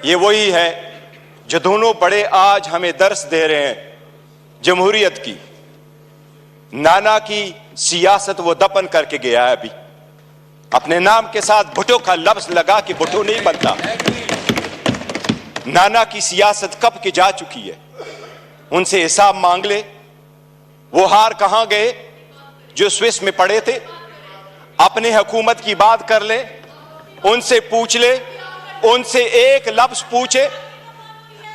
ये वही है जो दोनों बड़े आज हमें दर्स दे रहे हैं जमहूरियत की। नाना की सियासत वो दफन करके गया है। अभी अपने नाम के साथ भुट्टो का लफ्ज लगा कि भुट्टो नहीं बनता। नाना की सियासत कब की जा चुकी है, उनसे हिसाब मांग ले। वो हार कहां गए जो स्विस में पड़े थे? अपने हुकूमत की बात कर ले, उनसे पूछ ले, उनसे एक लफ्ज पूछे,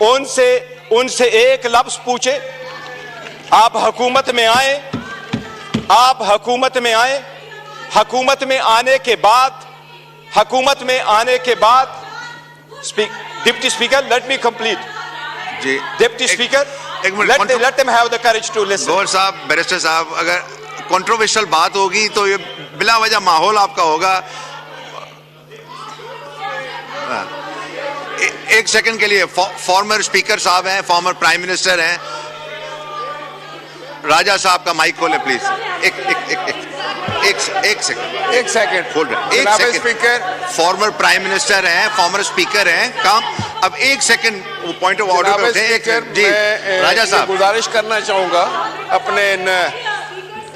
उनसे एक लफ्ज पूछे। आप हुकूमत में आए, हुकूमत में आने के बाद deputy speaker, let me complete जी। Deputy speaker, let them have the courage to listen। Gohar साहब, बैरिस्टर साहब, अगर कंट्रोवर्शियल बात होगी तो ये बिला वजह माहौल आपका होगा। एक सेकंड के लिए फॉर्मर स्पीकर साहब हैं, फॉर्मर प्राइम मिनिस्टर हैं, राजा साहब का माइक खोले प्लीज। एक सेकंड होल्ड, एक second. Speaker former prime minister हैं, फॉर्मर स्पीकर हैं, काम अब एक सेकंड वो पॉइंट ऑफ ऑर्डर पे उठे। जी राजा साहब, गुजारिश करना चाहूंगा अपने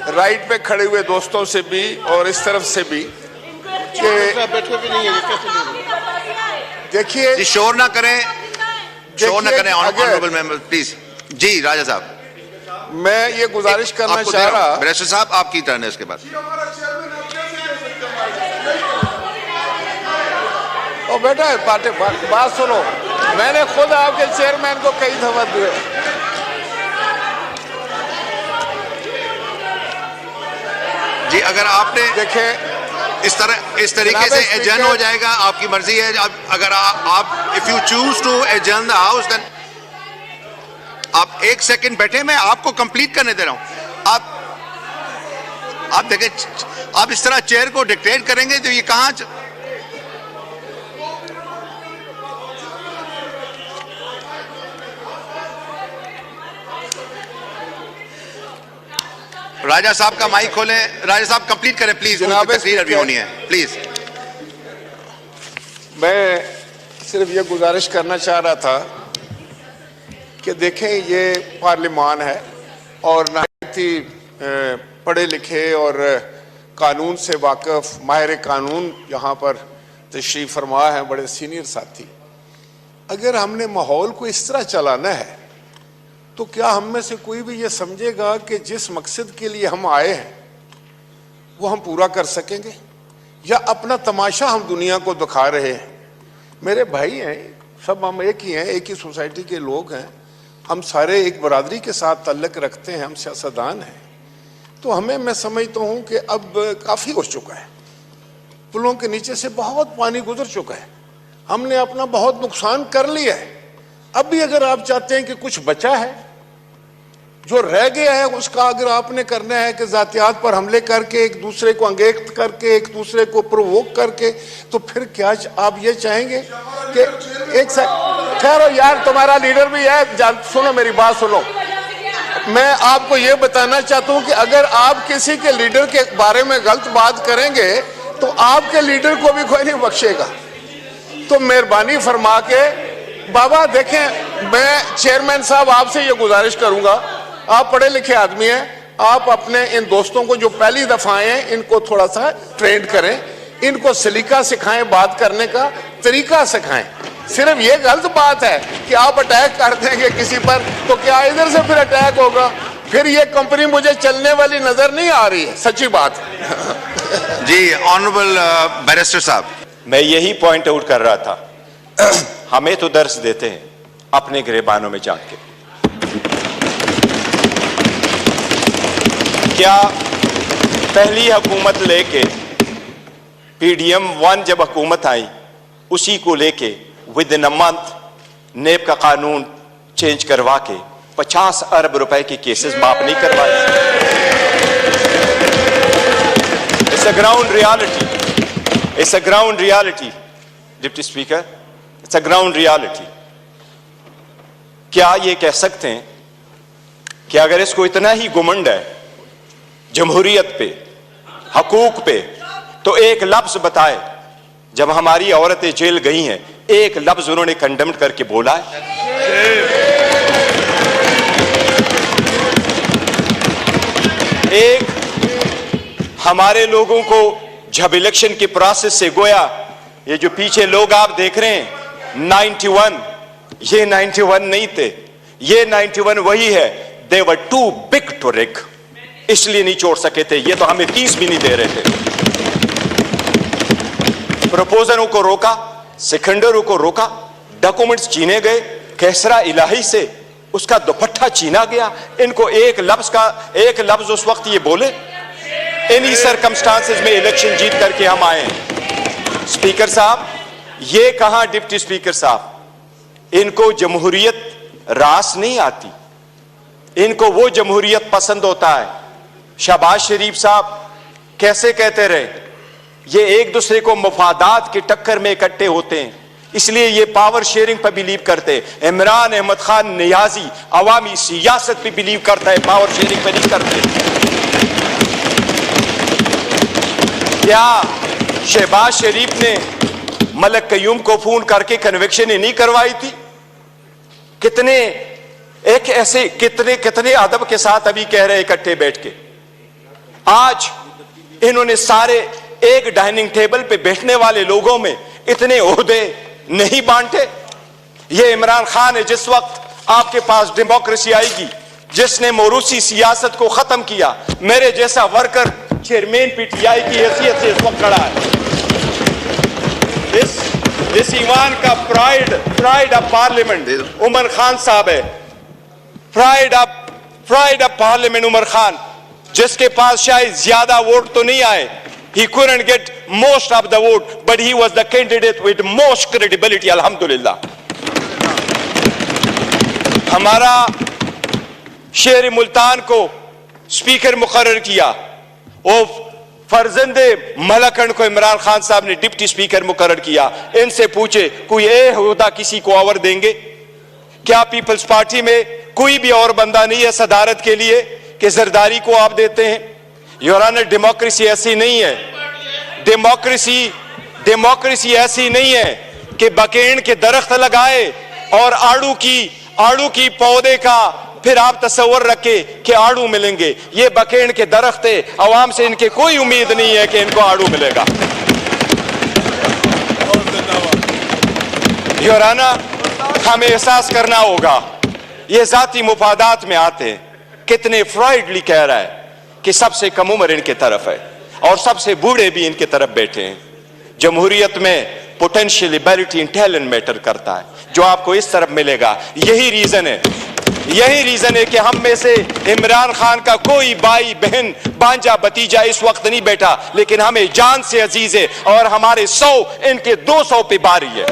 राइट पे खड़े हुए दोस्तों से भी और इस तरफ से भी देखिए शोर ना करें ऑनरेबल मेंबर प्लीज। जी राजा साहब, मैं ये गुजारिश करना चाह रहा। बैरिस्टर साहब आपकी टर्न है, इसके बाद ओ बेटा बात सुनो, मैंने खुद आपके चेयरमैन को कई दफा दिए। जी अगर आपने देखे इस तरीके से एडजर्न हो जाएगा, आपकी मर्जी है। अगर आप if you choose to adjourn the house then आप एक सेकंड बैठे, मैं आपको कंप्लीट करने दे रहा हूं। आप देखें, आप इस तरह चेयर को डिक्टेट करेंगे तो ये कहां राजा साहब का माइक खोलें। राजा साहब कंप्लीट करें प्लीज, तकरीर अभी होनी है प्लीज। मैं सिर्फ ये गुजारिश करना चाह रहा था कि देखें ये पार्लिमान है और नहायत ही पढ़े लिखे और कानून से वाकिफ माहिर कानून यहाँ पर तशरीफ फरमा है, बड़े सीनियर साथी। अगर हमने माहौल को इस तरह चलाना है तो क्या हम में से कोई भी ये समझेगा कि जिस मकसद के लिए हम आए हैं वो हम पूरा कर सकेंगे, या अपना तमाशा हम दुनिया को दिखा रहे हैं? मेरे भाई हैं सब, हम एक ही हैं, एक ही सोसाइटी के लोग हैं, हम सारे एक बरादरी के साथ ताल्लुक़ रखते हैं, हम सियासतदान हैं। तो हमें, मैं समझता हूँ कि अब काफ़ी हो चुका है, पुलों के नीचे से बहुत पानी गुजर चुका है, हमने अपना बहुत नुकसान कर लिया है। अब भी अगर आप चाहते हैं कि कुछ बचा है, जो रह गया है, उसका अगर आपने करना है कि जातियात पर हमले करके, एक दूसरे को अंगेख्त करके, एक दूसरे को प्रोवोक करके, तो फिर क्या आप ये चाहेंगे कि एक खैर यार तुम्हारा लीडर भी है, सुनो मेरी बात सुनो। मैं आपको ये बताना चाहता हूं कि अगर आप किसी के लीडर के बारे में गलत बात करेंगे तो आपके लीडर को भी कोई नहीं बख्शेगा। तो मेहरबानी फरमा के बाबा देखें, मैं चेयरमैन साहब आपसे ये गुजारिश करूंगा, आप पढ़े लिखे आदमी हैं, आप अपने इन दोस्तों को जो पहली दफा आए हैं इनको थोड़ा सा ट्रेंड करें, इनको सलीका सिखाएं, बात करने का तरीका सिखाएं। सिर्फ ये गलत बात है कि आप अटैक कर देंगे किसी पर, तो क्या इधर से फिर अटैक होगा? फिर ये कंपनी मुझे चलने वाली नजर नहीं आ रही है, सच्ची बात। जी ऑनरेबल बैरिस्टर साहब, मैं यही पॉइंट आउट कर रहा था। हमें तो दर्स देते हैं अपने गिरेबानों में जाके। क्या पहली हुकूमत लेके PDM 1 जब हुकूमत आई, उसी को लेके विद इन अ मंथ नेब का कानून चेंज करवा के 50 अरब रुपए के केसेस माफ नहीं करवाए? It's a ground reality, it's a ground reality deputy speaker, it's a ground reality. क्या ये कह सकते हैं कि अगर इसको इतना ही घुमंड है जमहूरियत पे, हकूक पे, तो एक लफ्ज बताए जब हमारी औरतें जेल गई हैं एक लफ्ज उन्होंने कंडेम करके बोला है? एक हमारे लोगों को जब इलेक्शन के प्रोसेस से गोया, ये जो पीछे लोग आप देख रहे हैं 91, ये 91 नहीं थे, ये 91 वही है। दे वर टू बिग टू रिग, इसलिए नहीं छोड़ सके थे। ये तो हमें 30 भी नहीं दे रहे थे। प्रपोजलों को रोका, सिकंदरों को रोका, डॉक्यूमेंट्स छीने गए, कैसरा इलाही से उसका दुपट्टा छीना गया। इनको एक लफ्ज उस वक्त ये बोले, इन्हीं सरकमस्टांसेस में इलेक्शन जीत करके हम आए हैं। स्पीकर साहब, ये कहां डिप्टी स्पीकर साहब, इनको जमहूरियत रास नहीं आती, इनको वो जमहूरियत पसंद होता है। शहबाज शरीफ साहब कैसे कहते रहे, ये एक दूसरे को मफादात की टक्कर में इकट्ठे होते हैं, इसलिए ये पावर शेयरिंग पर बिलीव करते। इमरान अहमद खान नियाजी अवामी सियासत पे बिलीव करता है, पावर शेयरिंग पर नहीं करते। क्या शहबाज शरीफ ने मलक कयूम को फोन करके कन्विक्शन ही नहीं करवाई थी? कितने एक ऐसे कितने अदब के साथ अभी कह रहे इकट्ठे बैठ के। आज इन्होंने सारे एक डाइनिंग टेबल पे बैठने वाले लोगों में इतने ओहदे नहीं बांटे। ये इमरान खान है, जिस वक्त आपके पास डेमोक्रेसी आएगी, जिसने मोरूसी सियासत को खत्म किया, मेरे जैसा वर्कर चेयरमैन पीटीआई की हैसियत से इस वक्त खड़ा है। इस ईवान का pride of parliament Umar Khan साहब है। Pride of parliament Umar Khan, जिसके पास शायद ज्यादा वोट तो नहीं आए, he couldn't get most of the vote, but he was the candidate with most credibility, alhamdulillah। हमारा शेर मुल्तान को स्पीकर मुकर्रर किया, और फर्जंदे मलकन को इमरान खान साहब ने डिप्टी स्पीकर मुकर्रर किया। इनसे पूछे कोई ओहदा किसी को और देंगे क्या? पीपल्स पार्टी में कोई भी और बंदा नहीं है सदारत के लिए कि जरदारी को आप देते हैं? योर ऑनर, डेमोक्रेसी ऐसी नहीं है। डेमोक्रेसी ऐसी नहीं है कि बकेन के दरख्त लगाए और आड़ू की पौधे का फिर आप तस्वर रखे कि आड़ू मिलेंगे। ये बकेन के दरख्त है, अवाम से इनके कोई उम्मीद नहीं है कि इनको आड़ू मिलेगा। योर ऑनर, हमें एहसास करना होगा, ये जाती मुफादात में आते हैं। कितने फ्राइडली कह रहा है कि सबसे कम उम्र इनके तरफ है और सबसे बूढ़े भी इनके तरफ बैठे हैं। जमहूरियत में potential ability and talent matter करता है, जो आपको इस तरफ मिलेगा। यही रीजन है कि हम में से इमरान खान का कोई भाई बहन भांजा भतीजा इस वक्त नहीं बैठा, लेकिन हमें जान से अजीज है और हमारे 100 इनके 200 पे बारी है।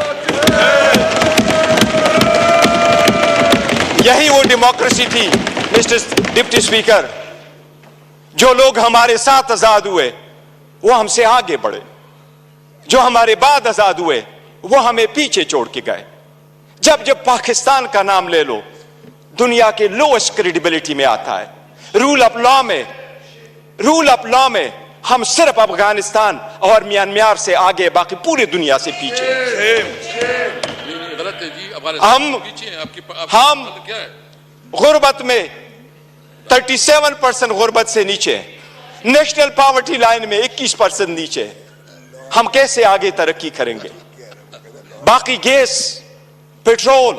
यही वो डेमोक्रेसी थी मिस्टर डिप्टी स्पीकर। जो लोग हमारे साथ आजाद हुए वो हमसे आगे बढ़े, जो हमारे बाद आजाद हुए वो हमें पीछे छोड़ के गए। जब पाकिस्तान का नाम ले लो, दुनिया के लोएस्ट क्रेडिबिलिटी में आता है। रूल ऑफ लॉ में हम सिर्फ अफगानिस्तान और म्यांमार से आगे, बाकी पूरी दुनिया से पीछे। हम गुर्बत में 37% गुर्बत से नीचे, नेशनल पॉवर्टी लाइन में 21% नीचे। हम कैसे आगे तरक्की करेंगे? बाकी गैस, पेट्रोल,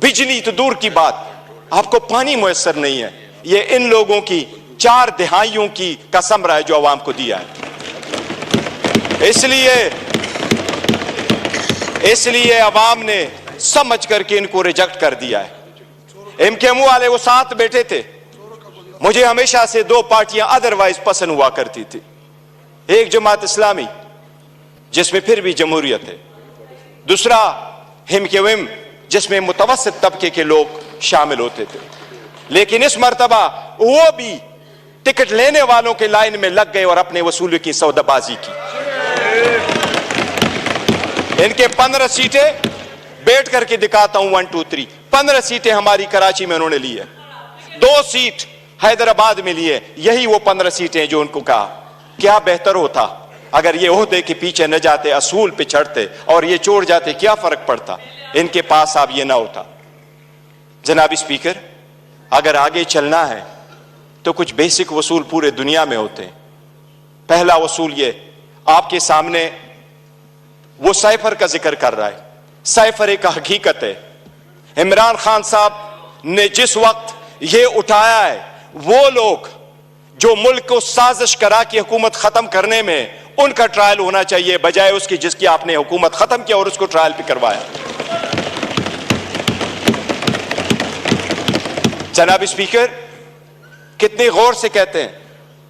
बिजली तो दूर की बात, आपको पानी मुयस्सर नहीं है। ये इन लोगों की 4 दहाइयों की कसम रहा है जो अवाम को दिया है। इसलिए अवाम ने समझ करके इनको रिजेक्ट कर दिया है। एमकेएम वाले वो साथ बैठे थे। मुझे हमेशा से 2 पार्टियां अदरवाइज पसंद हुआ करती थी। एक जमात इस्लामी, जिसमें फिर भी जमहूरियत है, दूसरा एमकेएम, जिसमें मुतवस्सित तबके के लोग शामिल होते थे। लेकिन इस मर्तबा वो भी टिकट लेने वालों के लाइन में लग गए और अपने वसूली की सौदाबाजी की। इनके 15 सीटें बैठ करके दिखाता हूं, 1 2 3 15 सीटें हमारी कराची में उन्होंने ली है, 2 सीट हैदराबाद में ली है। यही वो 15 सीटें जो उनको कहा क्या बेहतर होता अगर ये ओहदे के पीछे न जाते, असूल पे चढ़ते और ये छोड़ जाते, क्या फर्क पड़ता? इनके पास अब ये ना होता। जनाब स्पीकर, अगर आगे चलना है तो कुछ बेसिक वसूल पूरे दुनिया में होते हैं। पहला वसूल ये, आपके सामने वो साइफर का जिक्र कर रहा है। साइफर एक हकीकत है। इमरान खान साहब ने जिस वक्त ये उठाया है, वो लोग जो मुल्क को साजिश करा कि हुकूमत खत्म करने में, उनका ट्रायल होना चाहिए बजाय उसकी जिसकी आपने हुकूमत खत्म किया और उसको ट्रायल पे करवाया। जनाब स्पीकर, कितने गौर से कहते हैं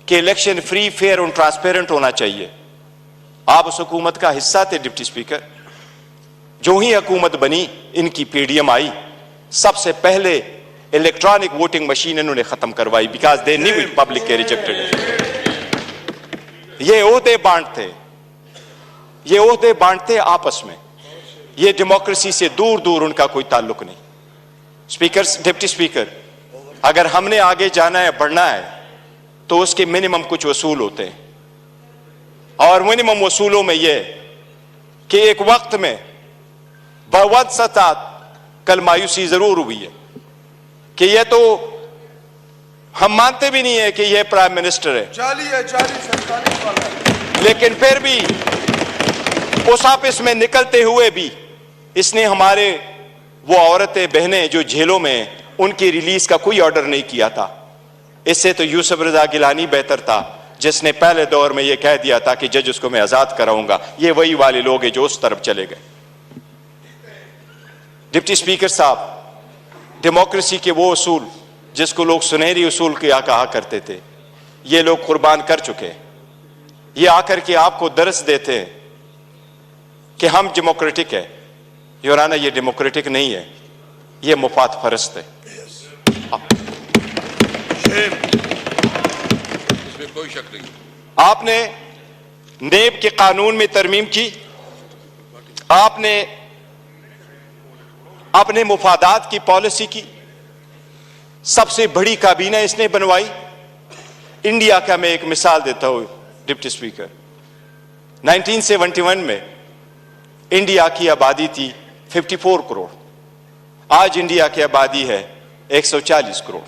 कि इलेक्शन फ्री, फेयर और ट्रांसपेरेंट होना चाहिए। आप उस हुकूमत का हिस्सा थे डिप्टी स्पीकर। जो ही हुकूमत बनी, इनकी पीडीएम आई, सबसे पहले इलेक्ट्रॉनिक वोटिंग मशीन इन्होंने खत्म करवाई, because they knew it public के रिजेक्टेड। ये ओहदे बांटते, ये ओहदे बांटते आपस में। ये डेमोक्रेसी से दूर दूर उनका कोई ताल्लुक नहीं। स्पीकर, डिप्टी स्पीकर, अगर हमने आगे जाना है, बढ़ना है, तो उसके मिनिमम कुछ वसूल होते हैं। और मिनिमम वसूलों में यह कि एक वक्त में बवद सतात कल मायूसी जरूर हुई है कि यह तो हम मानते भी नहीं है कि यह प्राइम मिनिस्टर है, लेकिन फिर भी उस ऑफिस में निकलते हुए भी इसने हमारे वो औरतें बहनें जो जेलों में, उनकी रिलीज का कोई ऑर्डर नहीं किया था। इससे तो यूसुफ रजा गिलानी बेहतर था, जिसने पहले दौर में यह कह दिया था कि जज उसको मैं आजाद कराऊंगा। ये वही वाले लोग हैं जो उस तरफ चले गए। डिप्टी स्पीकर साहब, डेमोक्रेसी के वो उसूल जिसको लोग सुनहरी उसूल क्या कहा करते थे, ये लोग कुर्बान कर चुके हैं। ये आकर के आपको दर्स देते हैं कि हम डेमोक्रेटिक है। योराना, ये डेमोक्रेटिक नहीं है, ये मुफाद परस्त है। इसमें कोई शक नहीं। आपने नेब के कानून में तरमीम की, आपने अपने मुफादात की पॉलिसी की, सबसे बड़ी काबीना इसने बनवाई। इंडिया का मैं एक मिसाल देता हूं डिप्टी स्पीकर। 1971 में इंडिया की आबादी थी 54 करोड़, आज इंडिया की आबादी है 140 करोड़।